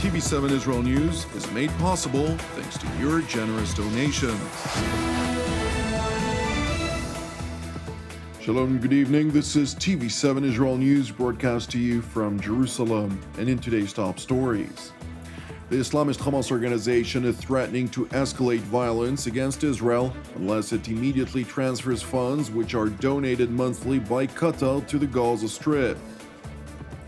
TV7 Israel News is made possible thanks to your generous donations. Shalom and good evening. This is TV7 Israel News broadcast to you from Jerusalem. And in today's top stories, the Islamist Hamas organization is threatening to escalate violence against Israel unless it immediately transfers funds which are donated monthly by Qatar to the Gaza Strip.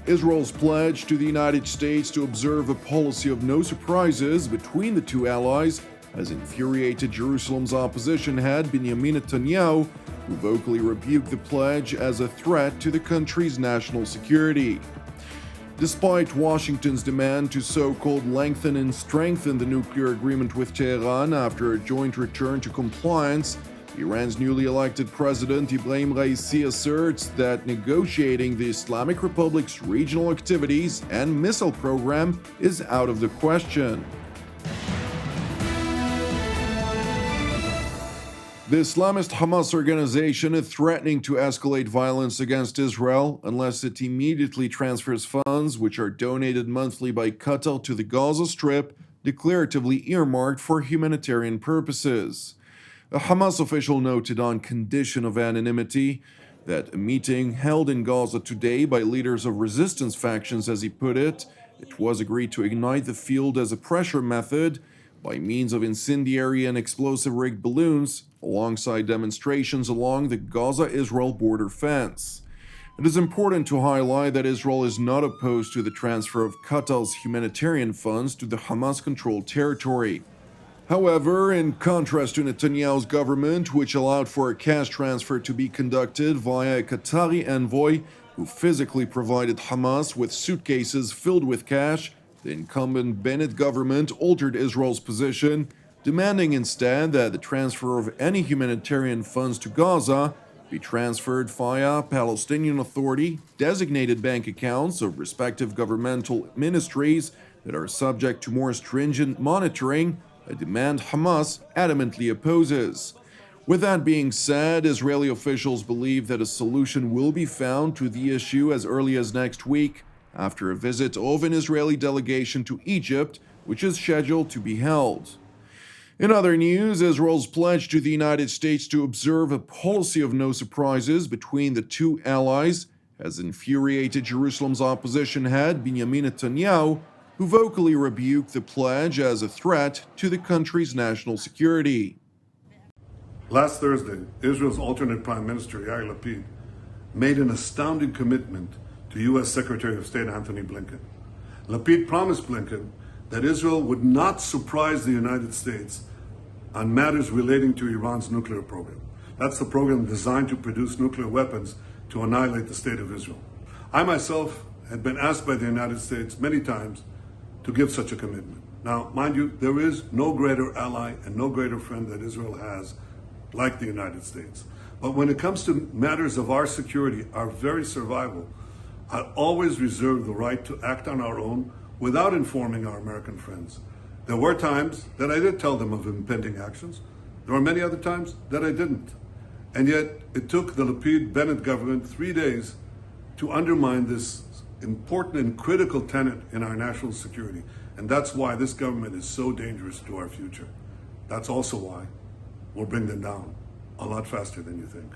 Israel's pledge to the United States to observe a policy of no surprises between the two allies has infuriated Jerusalem's opposition head Benjamin Netanyahu, who vocally rebuked the pledge as a threat to the country's national security. Despite Washington's demand to so-called lengthen and strengthen the nuclear agreement with Tehran after a joint return to compliance, Iran's newly elected President Ebrahim Raisi asserts that negotiating the Islamic Republic's regional activities and missile program is out of the question. The Islamist Hamas organization is threatening to escalate violence against Israel unless it immediately transfers funds which are donated monthly by Qatar to the Gaza Strip, declaratively earmarked for humanitarian purposes. A Hamas official noted on condition of anonymity that a meeting held in Gaza today by leaders of resistance factions, as he put it, it was agreed to ignite the field as a pressure method by means of incendiary and explosive-rigged balloons, alongside demonstrations along the Gaza-Israel border fence. It is important to highlight that Israel is not opposed to the transfer of Qatar's humanitarian funds to the Hamas-controlled territory. However, in contrast to Netanyahu's government, which allowed for a cash transfer to be conducted via a Qatari envoy who physically provided Hamas with suitcases filled with cash, the incumbent Bennett government altered Israel's position, demanding instead that the transfer of any humanitarian funds to Gaza be transferred via Palestinian Authority designated bank accounts of respective governmental ministries that are subject to more stringent monitoring, a demand Hamas adamantly opposes. With that being said, Israeli officials believe that a solution will be found to the issue as early as next week, after a visit of an Israeli delegation to Egypt, which is scheduled to be held. In other news, Israel's pledge to the United States to observe a policy of no surprises between the two allies has infuriated Jerusalem's opposition head Benjamin Netanyahu, who vocally rebuked the pledge as a threat to the country's national security. Last Thursday, Israel's alternate Prime Minister Yair Lapid made an astounding commitment to U.S. Secretary of State Antony Blinken. Lapid promised Blinken that Israel would not surprise the United States on matters relating to Iran's nuclear program. That's the program designed to produce nuclear weapons to annihilate the state of Israel. I myself had been asked by the United States many times to give such a commitment. Now, mind you, there is no greater ally and no greater friend that Israel has like the United States. But when it comes to matters of our security, our very survival, I always reserve the right to act on our own without informing our American friends. There were times that I did tell them of impending actions. There were many other times that I didn't. And yet it took the Lapid-Bennett government 3 days to undermine this important and critical tenet in our national security. And that's why this government is so dangerous to our future. That's also why we'll bring them down a lot faster than you think.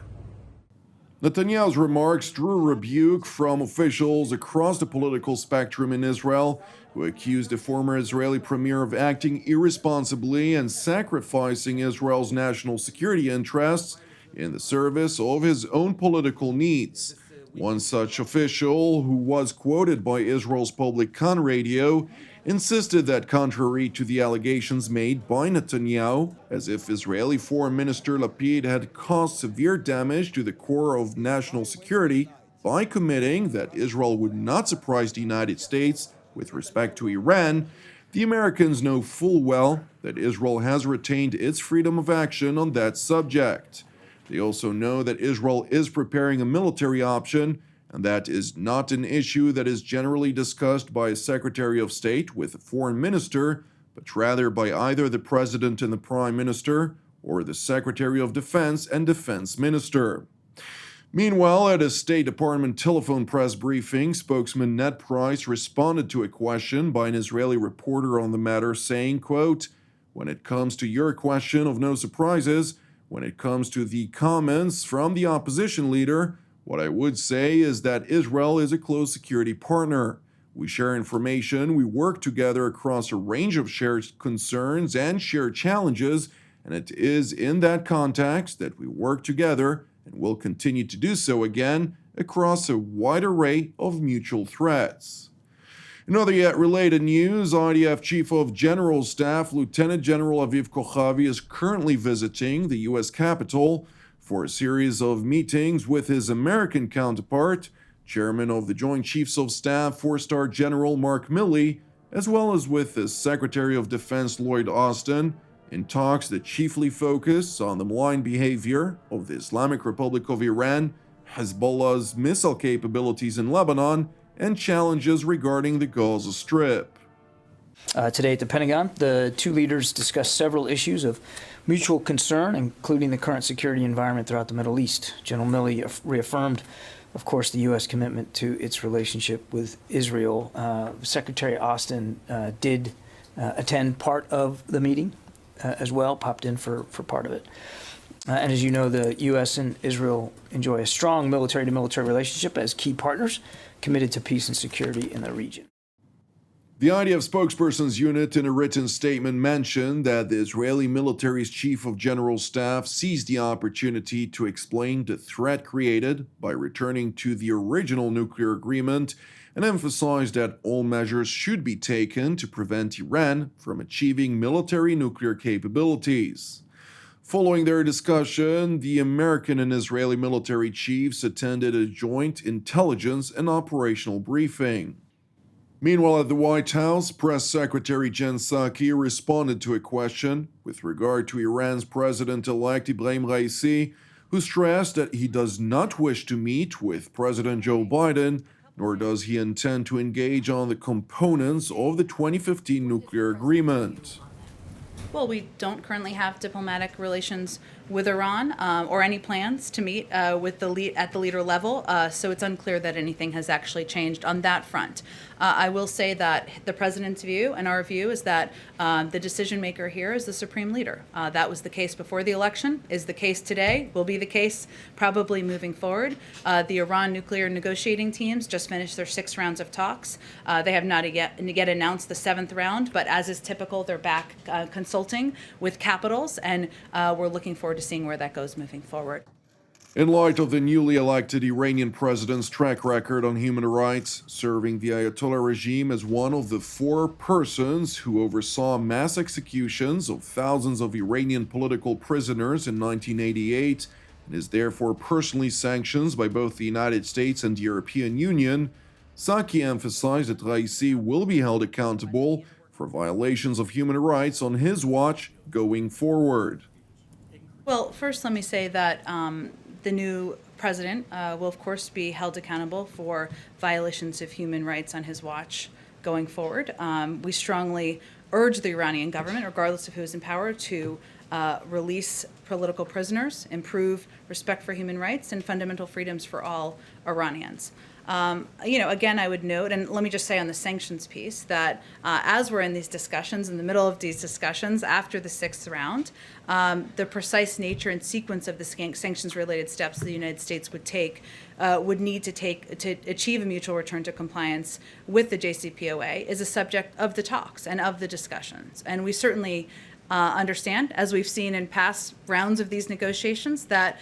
Netanyahu's remarks drew rebuke from officials across the political spectrum in Israel, who accused the former Israeli premier of acting irresponsibly and sacrificing Israel's national security interests in the service of his own political needs. One such official, who was quoted by Israel's public Kan radio, insisted that contrary to the allegations made by Netanyahu, as if Israeli Foreign Minister Lapid had caused severe damage to the core of national security by committing that Israel would not surprise the United States with respect to Iran, the Americans know full well that Israel has retained its freedom of action on that subject. They also know that Israel is preparing a military option, and that is not an issue that is generally discussed by a Secretary of State with a foreign minister, but rather by either the President and the Prime Minister or the Secretary of Defense and Defense Minister. Meanwhile, at a State Department telephone press briefing, spokesman Ned Price responded to a question by an Israeli reporter on the matter, saying, quote, "When it comes to your question of no surprises, when it comes to the comments from the opposition leader, what I would say is that Israel is a close security partner. We share information, we work together across a range of shared concerns and shared challenges, and it is in that context that we work together and will continue to do so again across a wide array of mutual threats." In other yet related news, IDF Chief of General Staff Lieutenant General Aviv Kochavi is currently visiting the U.S. Capitol for a series of meetings with his American counterpart, Chairman of the Joint Chiefs of Staff 4-Star General Mark Milley, as well as with the Secretary of Defense Lloyd Austin, in talks that chiefly focus on the malign behavior of the Islamic Republic of Iran, Hezbollah's missile capabilities in Lebanon, and challenges regarding the Gaza Strip. Today at the Pentagon, the two leaders discussed several issues of mutual concern, including the current security environment throughout the Middle East. General Milley reaffirmed, of course, the U.S. commitment to its relationship with Israel. Secretary Austin did attend part of the meeting as well, popped in for part of it. And as you know, the U.S. and Israel enjoy a strong military-to-military relationship as key partners committed to peace and security in the region. The IDF spokesperson's unit in a written statement mentioned that the Israeli military's chief of general staff seized the opportunity to explain the threat created by returning to the original nuclear agreement and emphasized that all measures should be taken to prevent Iran from achieving military nuclear capabilities. Following their discussion, the American and Israeli military chiefs attended a joint intelligence and operational briefing. Meanwhile, at the White House, Press Secretary Jen Psaki responded to a question with regard to Iran's President-elect Ebrahim Raisi, who stressed that he does not wish to meet with President Joe Biden, nor does he intend to engage on the components of the 2015 nuclear agreement. Well, we don't currently have diplomatic relations with Iran or any plans to meet with at the leader level, so it's unclear that anything has actually changed on that front. I will say that the president's view and our view is that the decision maker here is the supreme leader. That was the case before the election, is the case today, will be the case probably moving forward. The Iran nuclear negotiating teams just finished their 6 rounds of talks. They have not yet announced the 7th round, but as is typical, they're back consulting with capitals, and we're looking forward to seeing where that goes moving forward. In light of the newly elected Iranian president's track record on human rights, serving the Ayatollah regime as one of the 4 persons who oversaw mass executions of thousands of Iranian political prisoners in 1988, and is therefore personally sanctioned by both the United States and the European Union, Psaki emphasized that Raisi will be held accountable for violations of human rights on his watch going forward. Well, first let me say that the new president will of course be held accountable for violations of human rights on his watch going forward. We strongly urge the Iranian government, regardless of who is in power, to release political prisoners, improve respect for human rights and fundamental freedoms for all Iranians. Again, I would note, and let me just say on the sanctions piece, that as we're in these discussions, in the middle of these discussions, after the 6th round, the precise nature and sequence of the sanctions-related steps the United States would need to take to achieve a mutual return to compliance with the JCPOA is a subject of the talks and of the discussions. And we certainly understand, as we've seen in past rounds of these negotiations, that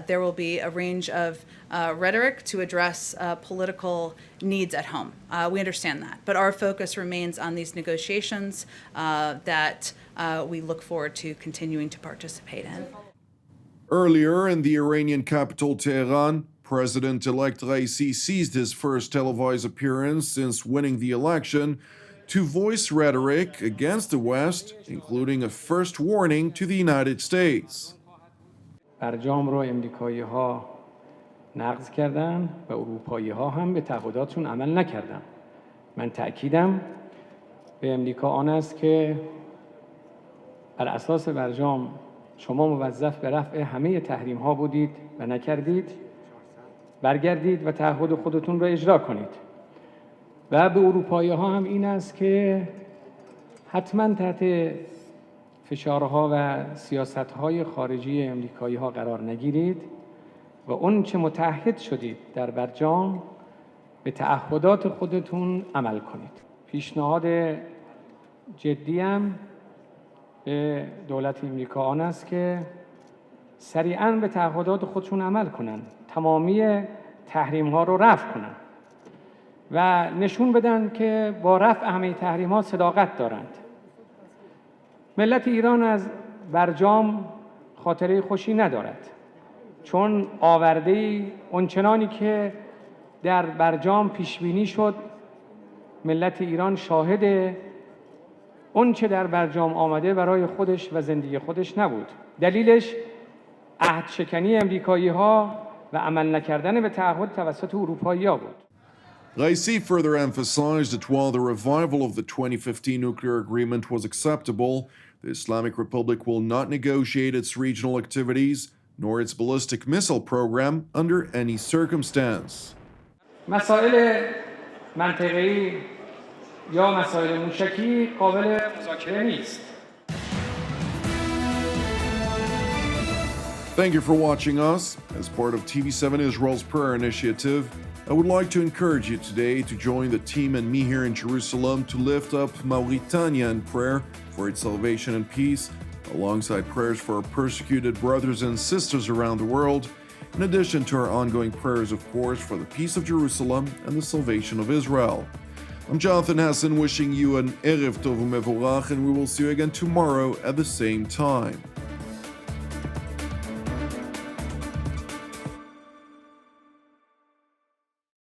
there will be a range of rhetoric to address political needs at home. We understand that. But our focus remains on these negotiations that we look forward to continuing to participate in. Earlier in the Iranian capital Tehran, President-elect Raisi seized his first televised appearance since winning the election to voice rhetoric against the West, including a first warning to the United States. برجام رو امریکایی‌ها نقض کردن و اروپایی‌ها هم به تعهداتشون عمل نکردن. من تأکیدم به امریکا آن است که بر اساس برجام شما موظف به رفع همه تحریم‌ها بودید و نکردید برگردید و تعهد خودتون را اجرا کنید. و به اروپایی ها هم این است که حتما تحت فشارها و سیاستهای خارجی امریکایی ها قرار نگیرید و اون چه متعهد شدید در برجام به تعهدات خودتون عمل کنید. پیشنهاد جدیم به دولت امریکا آن است که سریعاً به تعهدات خودشون عمل کنند، تمامی تحریم ها رو رفع کنند و نشون بدن که با رفع همه تحریم ها صداقت دارند. ملت ایران از برجام خاطره خوشی ندارد، چون آورده اونچنانی که در برجام پیش بینی شد ملت ایران شاهد اون چه در برجام آمده برای خودش و زندگی خودش نبود. دلیلش عهد شکنی امریکایی ها و عمل نکردن به تعهد توسط اروپایی ها بود. Raisi further emphasized that while the revival of the 2015 nuclear agreement was acceptable, the Islamic Republic will not negotiate its regional activities nor its ballistic missile program under any circumstance. مسائل منطقه‌ای یا مسائل موشکی قابل مذاکره نیست. Thank you for watching us. As part of TV7 Israel's prayer initiative, I would like to encourage you today to join the team and me here in Jerusalem to lift up Mauritania in prayer for its salvation and peace, alongside prayers for our persecuted brothers and sisters around the world, in addition to our ongoing prayers, of course, for the peace of Jerusalem and the salvation of Israel. I'm Jonathan Hassan, wishing you an Erev Tov U'Mevorach, and we will see you again tomorrow at the same time.